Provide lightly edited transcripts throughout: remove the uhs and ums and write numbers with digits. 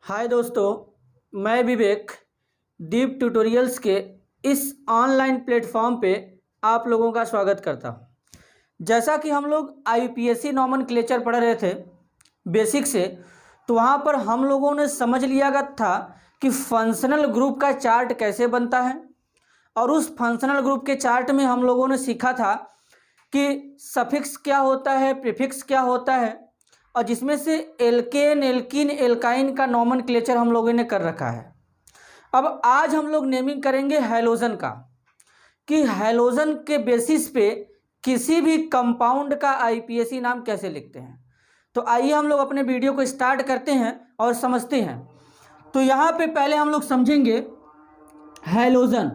हाय दोस्तों, मैं विवेक deep tutorials के इस ऑनलाइन प्लेटफॉर्म पे आप लोगों का स्वागत करता हूँ। जैसा कि हम लोग आईपीएससी नॉमेनक्लेचर पढ़ रहे थे बेसिक से, तो वहाँ पर हम लोगों ने समझ लिया था कि फंक्शनल ग्रुप का चार्ट कैसे बनता है। और उस फंक्शनल ग्रुप के चार्ट में हम लोगों ने सीखा था कि सफिक्स क्या होता है, प्रीफिक्स क्या होता है, और जिसमें से एल्केन, एल्कीन, एल्काइन का नॉमेनक्लेचर हम लोगों ने कर रखा है। अब आज हम लोग नेमिंग करेंगे हैलोजन का, कि हैलोजन के बेसिस पे किसी भी कंपाउंड का आईपीएससी नाम कैसे लिखते हैं। तो आइए हम लोग अपने वीडियो को स्टार्ट करते हैं और समझते हैं। तो यहाँ पे पहले हम लोग समझेंगे हैलोजन।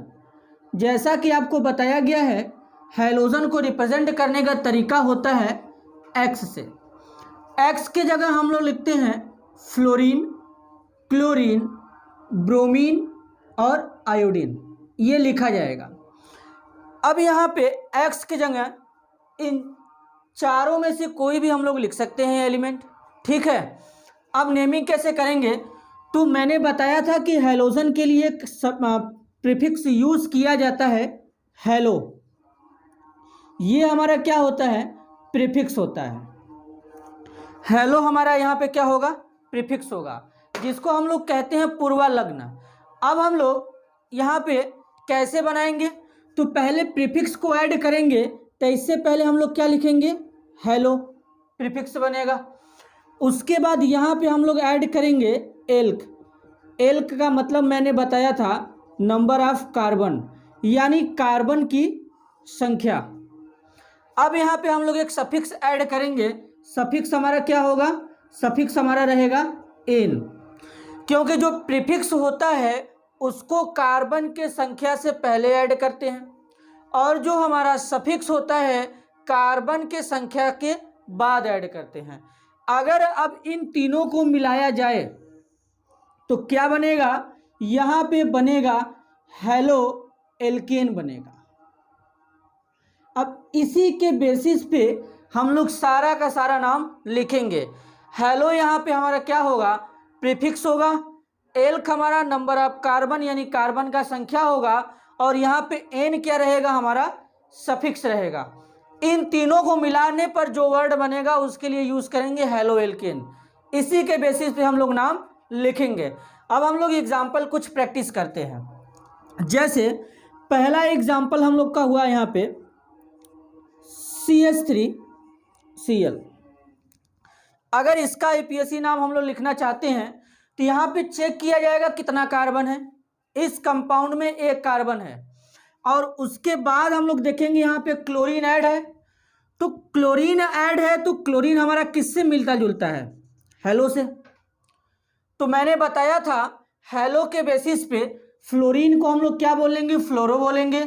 जैसा कि आपको बताया गया है, हैलोजन को रिप्रेजेंट करने का तरीका होता है एक्स से। एक्स के जगह हम लोग लिखते हैं फ्लोरीन, क्लोरीन, ब्रोमीन और आयोडीन, ये लिखा जाएगा। अब यहाँ पे एक्स के जगह इन चारों में से कोई भी हम लोग लिख सकते हैं एलिमेंट, ठीक है। अब नेमिंग कैसे करेंगे, तो मैंने बताया था कि हैलोजन के लिए प्रीफिक्स यूज किया जाता है हैलो। ये हमारा क्या होता है, प्रीफिक्स होता है। हैलो हमारा यहाँ पे क्या होगा, प्रीफिक्स होगा, जिसको हम लोग कहते हैं पूर्वालग्न। अब हम लोग यहाँ पे कैसे बनाएंगे, तो पहले प्रीफिक्स को ऐड करेंगे, तो इससे पहले हम लोग क्या लिखेंगे, हैलो, प्रीफिक्स बनेगा। उसके बाद यहाँ पे हम लोग ऐड करेंगे एल्क। एल्क का मतलब मैंने बताया था नंबर ऑफ कार्बन, यानी कार्बन की संख्या। अब यहाँ पे हम लोग एक सफिक्स ऐड करेंगे। सफिक्स हमारा क्या होगा, सफिक्स हमारा रहेगा एन, क्योंकि जो प्रीफिक्स होता है उसको कार्बन के संख्या से पहले ऐड करते हैं, और जो हमारा सफिक्स होता है कार्बन के संख्या के बाद ऐड करते हैं। अगर अब इन तीनों को मिलाया जाए तो क्या बनेगा, यहाँ पे बनेगा हैलो एल्केन बनेगा। अब इसी के बेसिस पे हम लोग सारा का सारा नाम लिखेंगे। हैलो यहाँ पे हमारा क्या होगा, प्रीफिक्स होगा। एल्क हमारा नंबर ऑफ कार्बन यानी कार्बन का संख्या होगा, और यहाँ पे एन क्या रहेगा, हमारा सफिक्स रहेगा। इन तीनों को मिलाने पर जो वर्ड बनेगा उसके लिए यूज करेंगे हैलो एल्केन। इसी के बेसिस पे हम लोग नाम लिखेंगे। अब हम लोग एग्जाम्पल कुछ प्रैक्टिस करते हैं। जैसे पहला एग्जाम्पल हम लोग का हुआ यहाँ पे CH3Cl। अगर इसका आईपीएससी नाम हम लोग लिखना चाहते हैं तो यहाँ पे चेक किया जाएगा कितना कार्बन है। इस कंपाउंड में एक कार्बन है, और उसके बाद हम लोग देखेंगे यहाँ पे क्लोरीन ऐड है। तो क्लोरीन ऐड है तो क्लोरीन हमारा किससे मिलता जुलता है, हैलो से। तो मैंने बताया था हैलो के बेसिस पे फ्लोरीन को हम लोग क्या बोलेंगे, फ्लोरो बोलेंगे,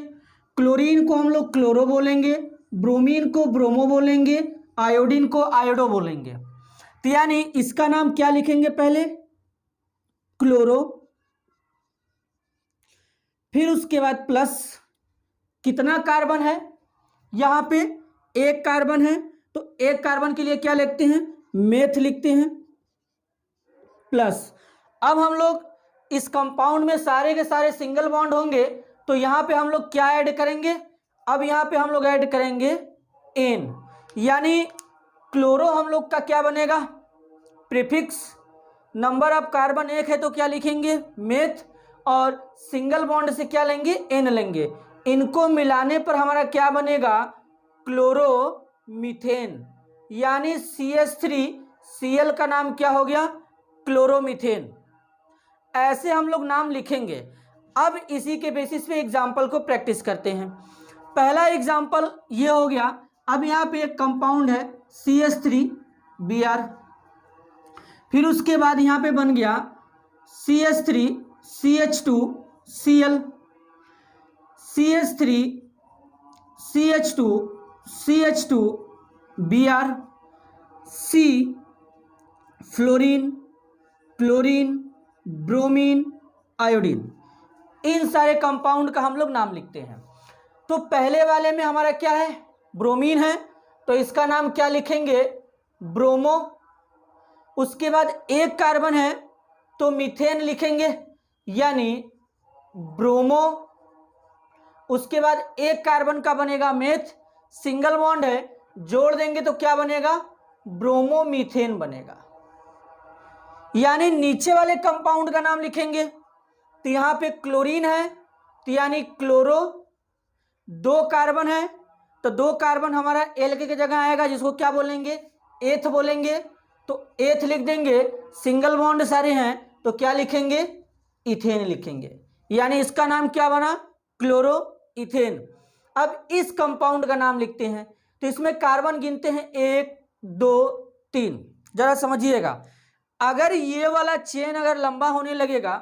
क्लोरीन को हम लोग क्लोरो बोलेंगे, ब्रोमीन को ब्रोमो बोलेंगे, आयोडीन को आयोडो बोलेंगे। तो यानी इसका नाम क्या लिखेंगे, पहले क्लोरो, फिर उसके बाद प्लस कितना कार्बन है, यहाँ पे एक कार्बन है, तो एक कार्बन के लिए क्या लिखते हैं, मेथ लिखते हैं, प्लस। अब हम लोग इस कंपाउंड में सारे के सारे सिंगल बॉन्ड होंगे, तो यहाँ पे हम लोग क्या ऐड करेंगे, अब यहाँ पे हम लोग ऐड करेंगे एन, यानी क्लोरो हम लोग का क्या बनेगा, प्रीफिक्स। नंबर ऑफ कार्बन एक है तो क्या लिखेंगे, मेथ, और सिंगल बॉन्ड से क्या लेंगे, एन लेंगे। इनको मिलाने पर हमारा क्या बनेगा, क्लोरोमीथेन, यानी CH3Cl का नाम क्या हो गया, क्लोरोमीथेन। ऐसे हम लोग नाम लिखेंगे। अब इसी के बेसिस पे एग्जाम्पल को प्रैक्टिस करते हैं। पहला एग्जाम्पल ये हो गया। अब यहाँ पे एक कंपाउंड है CH3Br, फिर उसके बाद यहाँ पे बन गया CH3CH2Cl, CH3CH2CH2Br, C fluorine, chlorine, bromine, iodine. इन सारे कंपाउंड का हम लोग नाम लिखते हैं। तो पहले वाले में हमारा क्या है, ब्रोमीन है, तो इसका नाम क्या लिखेंगे, ब्रोमो। उसके बाद एक कार्बन है तो मीथेन लिखेंगे, यानी ब्रोमो, उसके बाद एक कार्बन का बनेगा मेथ, सिंगल बॉन्ड है, जोड़ देंगे तो क्या बनेगा, ब्रोमोमीथेन बनेगा। यानी नीचे वाले कंपाउंड का नाम लिखेंगे तो यहां पे क्लोरीन है तो यानी क्लोरो, दो कार्बन है तो दो कार्बन हमारा एल के जगह आएगा, जिसको क्या बोलेंगे, एथ बोलेंगे, तो एथ लिख देंगे। सिंगल बॉन्ड सारे हैं तो क्या लिखेंगे, इथेन लिखेंगे, यानी इसका नाम क्या बना, क्लोरो इथेन। अब इस कंपाउंड का नाम लिखते हैं तो इसमें कार्बन गिनते हैं 1 2 3। जरा समझिएगा, अगर ये वाला चेन अगर लंबा होने लगेगा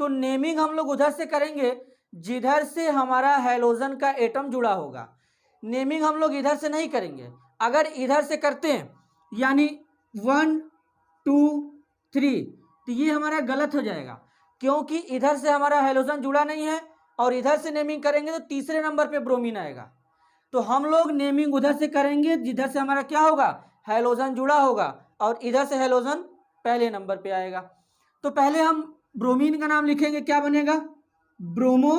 तो नेमिंग हम लोग उधर से करेंगे जिधर से हमारा हैलोजन का एटम जुड़ा होगा, नेमिंग हम लोग इधर से नहीं करेंगे। अगर इधर से करते हैं यानी 1 2 3 तो ये हमारा गलत हो जाएगा, क्योंकि इधर से हमारा हैलोजन जुड़ा नहीं है और इधर से नेमिंग करेंगे तो तीसरे नंबर पे ब्रोमीन आएगा। तो हम लोग नेमिंग उधर से करेंगे जिधर से हमारा क्या होगा, हैलोजन जुड़ा होगा, और इधर से हैलोजन पहले नंबर पे आएगा। तो पहले हम ब्रोमीन का नाम लिखेंगे, क्या बनेगा, ब्रोमो,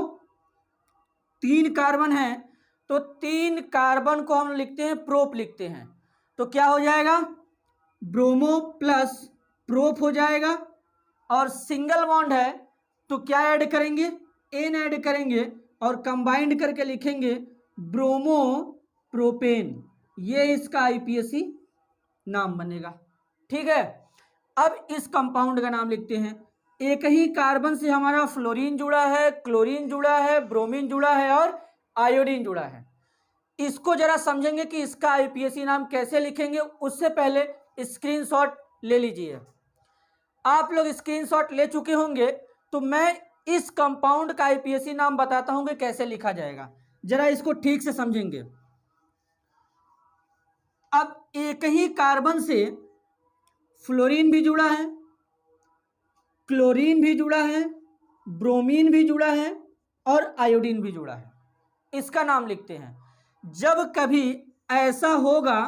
3 कार्बन है तो 3 कार्बन को हम लिखते हैं प्रोप लिखते हैं, तो क्या हो जाएगा, ब्रोमो प्लस प्रोप हो जाएगा। और सिंगल बॉन्ड है तो क्या ऐड करेंगे, एन ऐड करेंगे और कंबाइंड करके लिखेंगे ब्रोमो प्रोपेन, ये इसका आईपीएसी नाम बनेगा। ठीक है, अब इस कंपाउंड का नाम लिखते हैं। एक ही कार्बन से हमारा फ्लोरीन जुड़ा है, क्लोरीन जुड़ा है, ब्रोमीन जुड़ा है और आयोडीन जुड़ा है। इसको जरा समझेंगे कि इसका आईपीएसी नाम कैसे लिखेंगे, उससे पहले स्क्रीनशॉट ले लीजिए। आप लोग स्क्रीनशॉट ले चुके होंगे तो मैं इस कंपाउंड का आईपीएसी नाम बताता हूं कि कैसे लिखा जाएगा, जरा इसको ठीक से समझेंगे। अब एक ही कार्बन से फ्लोरीन भी जुड़ा है, क्लोरीन भी जुड़ा है, ब्रोमीन भी जुड़ा है और आयोडीन भी जुड़ा है, इसका नाम लिखते हैं। जब कभी ऐसा होगा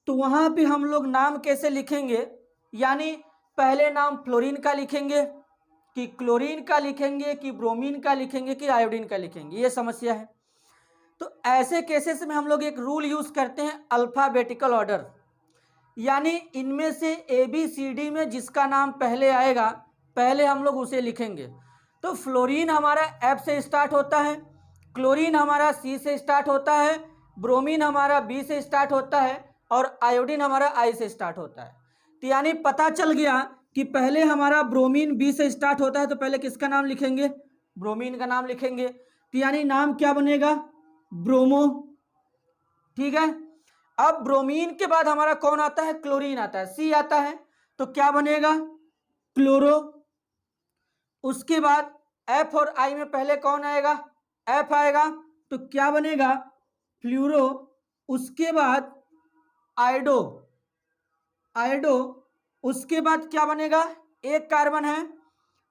तो वहां पे हम लोग नाम कैसे लिखेंगे, यानी पहले नाम फ्लोरीन का लिखेंगे कि क्लोरीन का लिखेंगे कि ब्रोमीन का लिखेंगे कि आयोडीन का लिखेंगे, ये समस्या है। तो ऐसे केसेस में हम लोग एक रूल यूज करते हैं, अल्फाबेटिकल ऑर्डर, यानी इनमें से ABCD में जिसका नाम पहले आएगा पहले हम लोग उसे लिखेंगे। तो फ्लोरीन हमारा F से स्टार्ट होता है, क्लोरीन हमारा C से स्टार्ट होता है, ब्रोमीन हमारा B से स्टार्ट होता है और आयोडीन हमारा I से स्टार्ट होता है। तो यानी पता चल गया कि पहले हमारा ब्रोमीन B से स्टार्ट होता है तो पहले किसका नाम लिखेंगे, ब्रोमीन का नाम लिखेंगे। तो यानी नाम क्या बनेगा, ब्रोमो। ठीक है, अब ब्रोमीन के बाद हमारा कौन आता है, क्लोरीन आता है, C आता है, तो क्या बनेगा, क्लोरो। उसके बाद F और I में पहले कौन आएगा, F आएगा, तो क्या बनेगा, फ्लूरो। उसके बाद आयोडो, आयोडो। उसके बाद क्या बनेगा, एक कार्बन है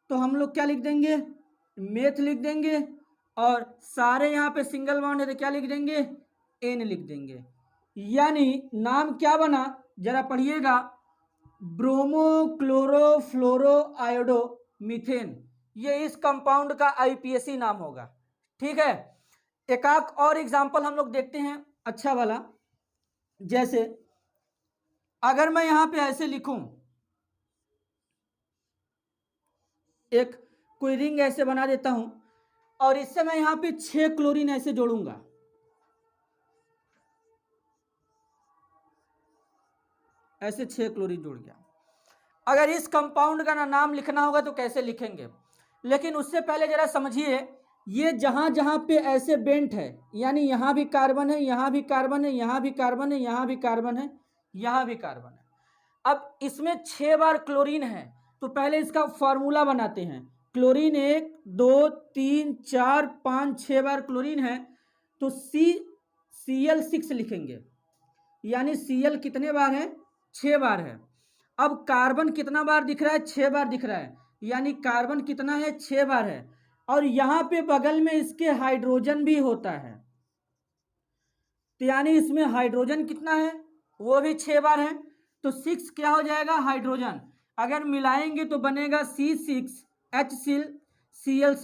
तो हम लोग क्या लिख देंगे, मेथ लिख देंगे, और सारे यहाँ पे सिंगल बॉन्ड है तो क्या लिख देंगे, एन लिख देंगे। यानी नाम क्या बना, जरा पढ़िएगा, ब्रोमो क्लोरो फ्लोरो आयोडो मीथेन, ये इस कंपाउंड का आईपीएसी नाम होगा। ठीक है, एक और एग्जांपल हम लोग देखते हैं अच्छा वाला। जैसे अगर मैं यहां पे ऐसे लिखूं, एक कोई रिंग ऐसे बना देता हूं और इससे मैं यहां पे 6 क्लोरीन ऐसे जोड़ूंगा, ऐसे 6 क्लोरीन जोड़ गया। अगर इस कंपाउंड का नाम लिखना होगा तो कैसे लिखेंगे, लेकिन उससे पहले जरा समझिए, ये जहां जहां पे ऐसे बेंट है, यानी यहां भी कार्बन है, यहां भी कार्बन है, यहां भी कार्बन है, यहां भी कार्बन है, यहां भी कार्बन है। अब इसमें 6 बार क्लोरीन है तो पहले इसका फॉर्मूला बनाते हैं। क्लोरीन 1 2 3 4 5 6 बार क्लोरीन है तो Cl6 लिखेंगे, यानी Cl कितने बार है, 6 बार है। अब कार्बन कितना बार दिख रहा है, 6 बार दिख रहा है, यानी कार्बन कितना है, 6 बार है। और यहां पे बगल में इसके हाइड्रोजन भी होता है, तो यानी इसमें हाइड्रोजन कितना है, वो भी 6 बार है, तो 6 क्या हो जाएगा, हाइड्रोजन। अगर मिलाएंगे तो बनेगा C6H Cl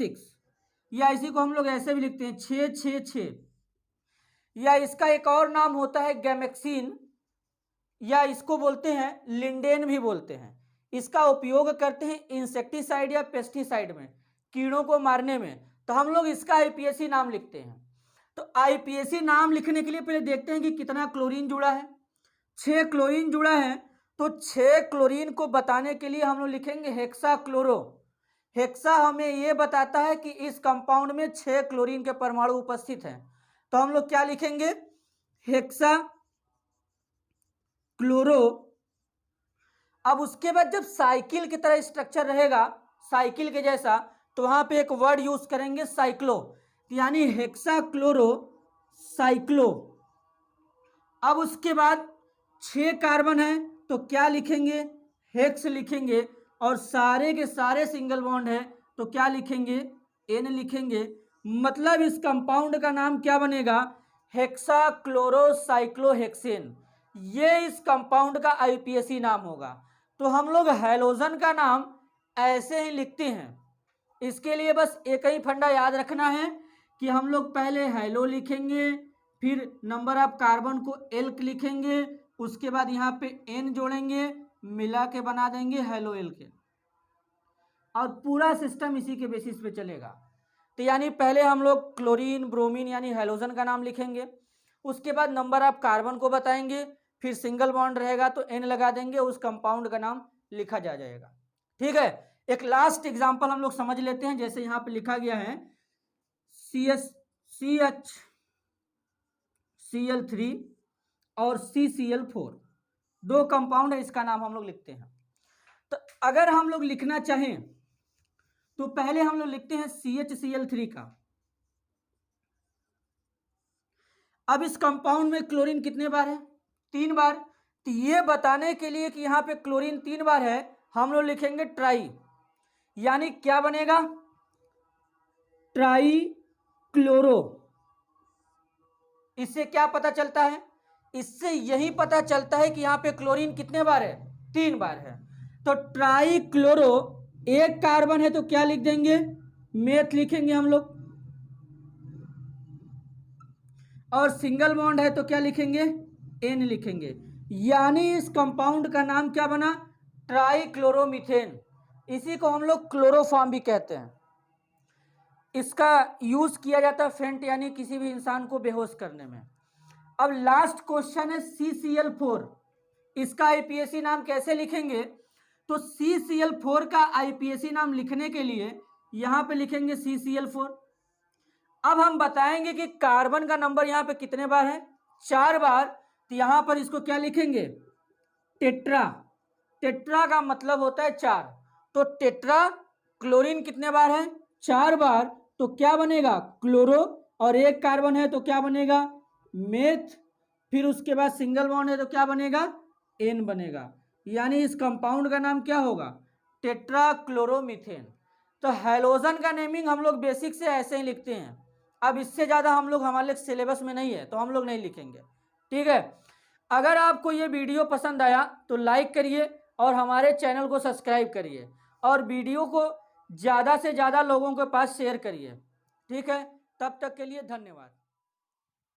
या इसी को हम लोग ऐसे भी लिखते हैं 666, या इसका एक और नाम होता है गैमेक्सिन, या इसको बोलते हैं लिंडेन भी बोलते हैं। इसका उपयोग करते हैं इंसेक्टिसाइड या पेस्टिसाइड में, कीड़ों को मारने में। तो हम लोग इसका आईपीएसी नाम लिखते हैं। तो आईपीएसी नाम लिखने के लिए पहले देखते हैं कि कितना क्लोरीन जुड़ा है। 6 क्लोरीन जुड़ा है, तो 6 क्लोरीन को बताने के लिए हम लोग लिखेंगे हेक्सा क्लोरो। हेक्सा हमें यह बताता है कि इस कंपाउंड में 6 क्लोरीन के परमाणु उपस्थित हैं। तो हम लोग क्या लिखेंगे, हेक्सा क्लोरो। अब उसके बाद जब साइकिल की तरह स्ट्रक्चर रहेगा, साइकिल के जैसा, तो वहां पे एक वर्ड यूज करेंगे साइक्लो, यानी हेक्सा क्लोरो साइक्लो। अब उसके बाद 6 कार्बन है, तो क्या लिखेंगे, हेक्स लिखेंगे, और सारे के सारे सिंगल बॉन्ड है तो क्या लिखेंगे, एन लिखेंगे। मतलब इस कंपाउंड का नाम क्या बनेगा, हेक्सा क्लोरोसाइक्लोहेक्सेन। ये इस कंपाउंड का आईपीएसी नाम होगा। तो हम लोग हैलोजन का नाम ऐसे ही लिखते हैं। इसके लिए बस एक ही फंडा याद रखना है कि हम लोग पहले हैलो लिखेंगे, फिर नंबर ऑफ कार्बन को एल्क लिखेंगे, उसके बाद यहाँ पे एन जोड़ेंगे, मिला के बना देंगे हेलो एल्केन, और पूरा सिस्टम इसी के बेसिस पे चलेगा। तो यानी पहले हम लोग क्लोरीन ब्रोमीन यानी हैलोजन का नाम लिखेंगे, उसके बाद नंबर ऑफ कार्बन को बताएंगे, फिर सिंगल बॉन्ड रहेगा तो एन लगा देंगे, उस कंपाउंड का नाम लिखा जा जाएगा। ठीक है, एक लास्ट एग्जांपल हम लोग समझ लेते हैं। जैसे यहाँ पे लिखा गया है CHCl3 और CCl4, 2 कंपाउंड है, इसका नाम हम लोग लिखते हैं। तो अगर हम लोग लिखना चाहें तो पहले हम लोग लिखते हैं CHCl3 का। अब इस कंपाउंड में क्लोरीन कितने बार है, 3 बार। तो ये बताने के लिए कि यहां पे क्लोरीन 3 बार है, हम लोग लिखेंगे ट्राई, यानी क्या बनेगा, ट्राई क्लोरो। इससे क्या पता चलता है, इससे यही पता चलता है कि यहां पे क्लोरीन कितने बार है, 3 बार है। तो ट्राई क्लोरो, एक कार्बन है तो क्या लिख देंगे, मेथ लिखेंगे हम लोग, और सिंगल बॉन्ड है तो क्या लिखेंगे, एन लिखेंगे। यानी इस कंपाउंड का नाम क्या बना, ट्राइक्लोरोमीथेन। इसी को हम लोग क्लोरोफॉर्म भी कहते हैं। इसका यूज किया जाता है फेंट यानी किसी भी इंसान को बेहोश करने में। अब लास्ट क्वेश्चन है CCl4, इसका आईपीएसी नाम कैसे लिखेंगे। तो CCl4 का आईपीएसी नाम लिखने के लिए यहां पे लिखेंगे CCl4। अब हम बताएंगे कि कार्बन का नंबर यहां पे कितने बार है, 4 बार। तो यहां पर इसको क्या लिखेंगे, टेट्रा। टेट्रा का मतलब होता है 4। तो टेट्रा क्लोरीन कितने बार है, 4 बार। तो क्या बनेगा, क्लोरो, और एक कार्बन है तो क्या बनेगा, मेथ, फिर उसके बाद सिंगल बॉन्ड है तो क्या बनेगा, एन बनेगा। यानी इस कंपाउंड का नाम क्या होगा, टेट्राक्लोरोमीथेन। तो हैलोजन का नेमिंग हम लोग बेसिक से ऐसे ही लिखते हैं। अब इससे ज़्यादा हम लोग हमारे सिलेबस में नहीं है तो हम लोग नहीं लिखेंगे। ठीक है, अगर आपको ये वीडियो पसंद आया तो लाइक करिए और हमारे चैनल को सब्सक्राइब करिए, और वीडियो को ज़्यादा से ज़्यादा लोगों के पास शेयर करिए। ठीक है, तब तक के लिए धन्यवाद।